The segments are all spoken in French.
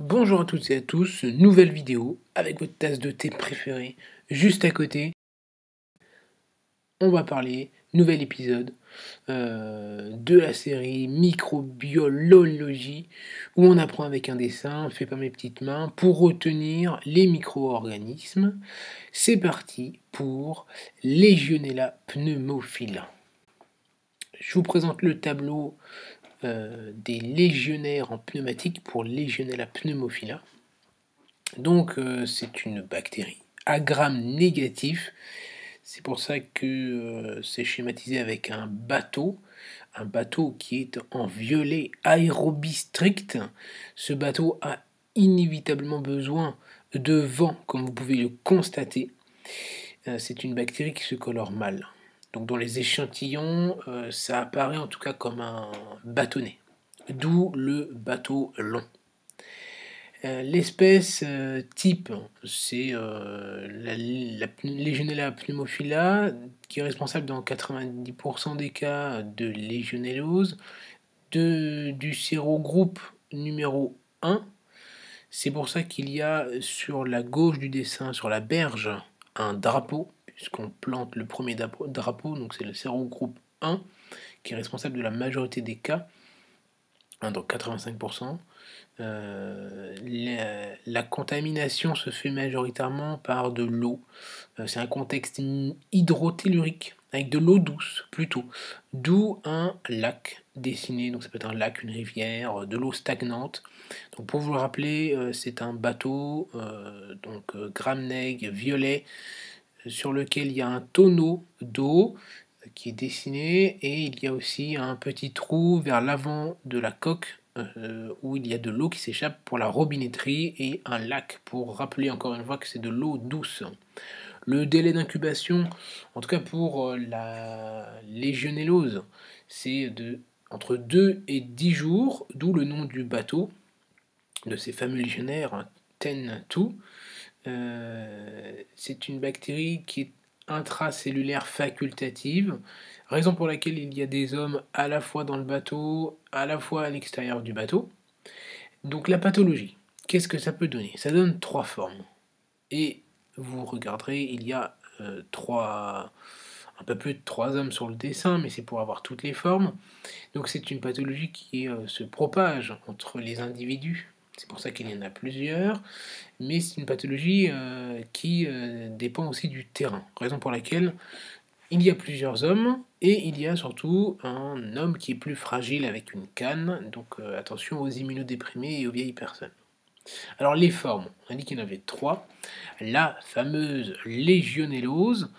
Bonjour à toutes et à tous, nouvelle vidéo avec votre tasse de thé préférée. Juste à côté, on va parler, nouvel épisode de la série microbiologie où on apprend avec un dessin fait par mes petites mains pour retenir les micro-organismes. C'est parti pour Legionella pneumophilia. Je vous présente le tableau des légionnaires en pneumatique pour Legionella pneumophilia. Donc c'est une bactérie à gramme négatif. C'est pour ça que c'est schématisé avec un bateau qui est en violet aérobie strict. Ce bateau a inévitablement besoin de vent, comme vous pouvez le constater. C'est une bactérie qui se colore mal. Donc dans les échantillons, ça apparaît en tout cas comme un bâtonnet, d'où le bateau long. L'espèce type, c'est la Legionella pneumophilia, qui est responsable dans 90% des cas de légionellose, du sérogroupe numéro 1. C'est pour ça qu'il y a sur la gauche du dessin, sur la berge, un drapeau, puisqu'on plante le premier drapeau, donc c'est le sérogroupe 1, qui est responsable de la majorité des cas, donc 85%. La contamination se fait majoritairement par de l'eau. C'est un contexte hydrotellurique avec de l'eau douce plutôt, d'où un lac dessiné. Donc ça peut être un lac, une rivière, de l'eau stagnante. Donc pour vous le rappeler, c'est un bateau Gramneg violet sur lequel il y a un tonneau d'eau qui est dessiné et il y a aussi un petit trou vers l'avant de la coque où il y a de l'eau qui s'échappe pour la robinetterie et un lac pour rappeler encore une fois que c'est de l'eau douce. Le délai d'incubation, en tout cas pour la légionellose, c'est entre 2 et 10 jours, d'où le nom du bateau, de ces fameux légionnaires, Ten2. C'est une bactérie qui est intracellulaire facultative, raison pour laquelle il y a des hommes à la fois dans le bateau, à la fois à l'extérieur du bateau. Donc la pathologie, qu'est-ce que ça peut donner? Ça donne 3 formes. Et vous regarderez, il y a un peu plus de 3 hommes sur le dessin, mais c'est pour avoir toutes les formes. Donc c'est une pathologie qui se propage entre les individus. C'est pour ça qu'il y en a plusieurs, mais c'est une pathologie qui dépend aussi du terrain, raison pour laquelle il y a plusieurs hommes, et il y a surtout un homme qui est plus fragile avec une canne, donc attention aux immunodéprimés et aux vieilles personnes. Alors les formes, on a dit qu'il y en avait 3. La fameuse légionellose,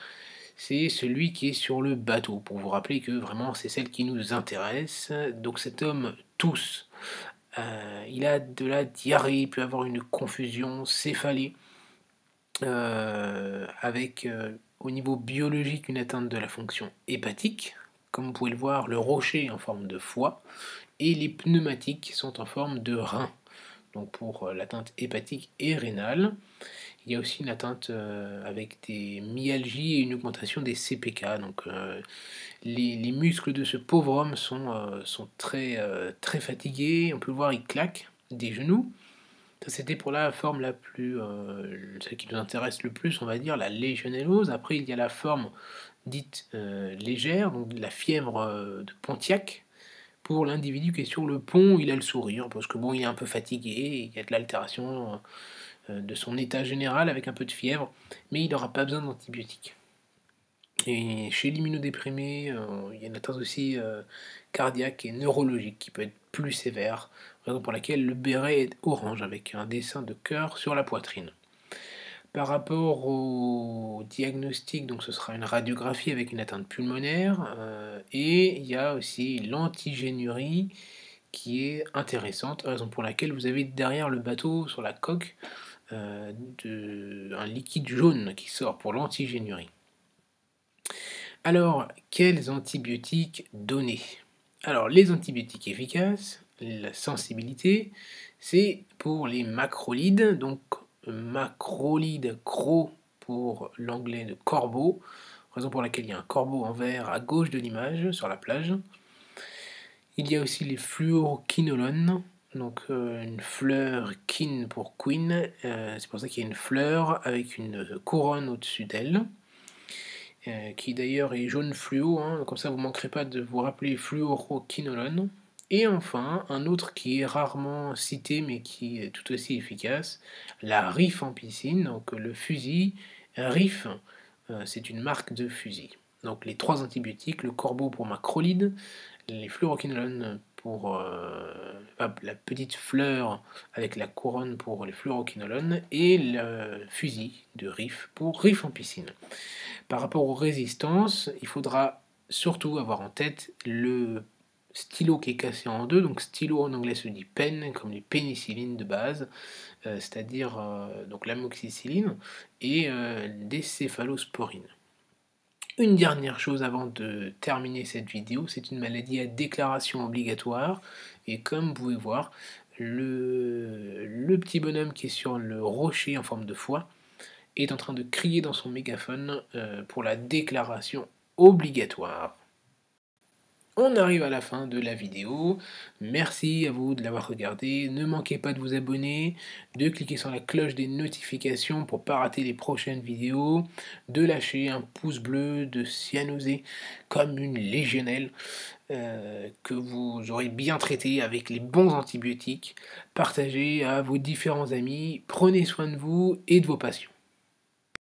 c'est celui qui est sur le bateau, pour vous rappeler que vraiment c'est celle qui nous intéresse. Donc cet homme tousse. Il a de la diarrhée, il peut avoir une confusion, céphalée, avec au niveau biologique une atteinte de la fonction hépatique, comme vous pouvez le voir, le rocher en forme de foie, et les pneumatiques sont en forme de rein, donc pour l'atteinte hépatique et rénale. Il y a aussi une atteinte avec des myalgies et une augmentation des CPK, donc les muscles de ce pauvre homme sont très, très fatigués, on peut le voir, il claque des genoux. Ça c'était pour la forme la plus, celle qui nous intéresse le plus, on va dire, la légionellose. Après il y a la forme dite légère, donc la fièvre de Pontiac. Pour l'individu qui est sur le pont, il a le sourire, parce que bon, il est un peu fatigué, il y a de l'altération de son état général avec un peu de fièvre, mais il n'aura pas besoin d'antibiotiques. Et chez l'immunodéprimé, il y a une atteinte aussi cardiaque et neurologique qui peut être plus sévère, raison pour laquelle le béret est orange avec un dessin de cœur sur la poitrine. Par rapport au diagnostic, donc ce sera une radiographie avec une atteinte pulmonaire, et il y a aussi l'antigénurie qui est intéressante, raison pour laquelle vous avez derrière le bateau, sur la coque, un liquide jaune qui sort pour l'antigénurie. Alors, quels antibiotiques donner? Alors, les antibiotiques efficaces, la sensibilité, c'est pour les macrolides, donc macrolide, cro pour l'anglais de corbeau, raison pour laquelle il y a un corbeau en vert à gauche de l'image sur la plage. Il y a aussi les fluoroquinolones, donc une fleur kin pour queen, c'est pour ça qu'il y a une fleur avec une couronne au-dessus d'elle, qui d'ailleurs est jaune fluo, hein, comme ça vous ne manquerez pas de vous rappeler fluoroquinolone. Et enfin, un autre qui est rarement cité mais qui est tout aussi efficace, la rifampicine, donc le fusil RIF, c'est une marque de fusil. Donc les trois antibiotiques, le corbeau pour macrolide, les fluoroquinolones pour la petite fleur avec la couronne pour les fluoroquinolones et le fusil de RIF pour rifampicine. Par rapport aux résistances, il faudra surtout avoir en tête le stylo qui est cassé en deux. Donc stylo en anglais se dit pen, comme les pénicillines de base, c'est-à-dire donc l'amoxicilline et des céphalosporines. Une dernière chose avant de terminer cette vidéo, c'est une maladie à déclaration obligatoire. Et comme vous pouvez voir, le petit bonhomme qui est sur le rocher en forme de foie est en train de crier dans son mégaphone pour la déclaration obligatoire. On arrive à la fin de la vidéo. Merci à vous de l'avoir regardé. Ne manquez pas de vous abonner, de cliquer sur la cloche des notifications pour ne pas rater les prochaines vidéos, de lâcher un pouce bleu, de cyanoser comme une légionelle que vous aurez bien traité avec les bons antibiotiques. Partagez à vos différents amis. Prenez soin de vous et de vos patients.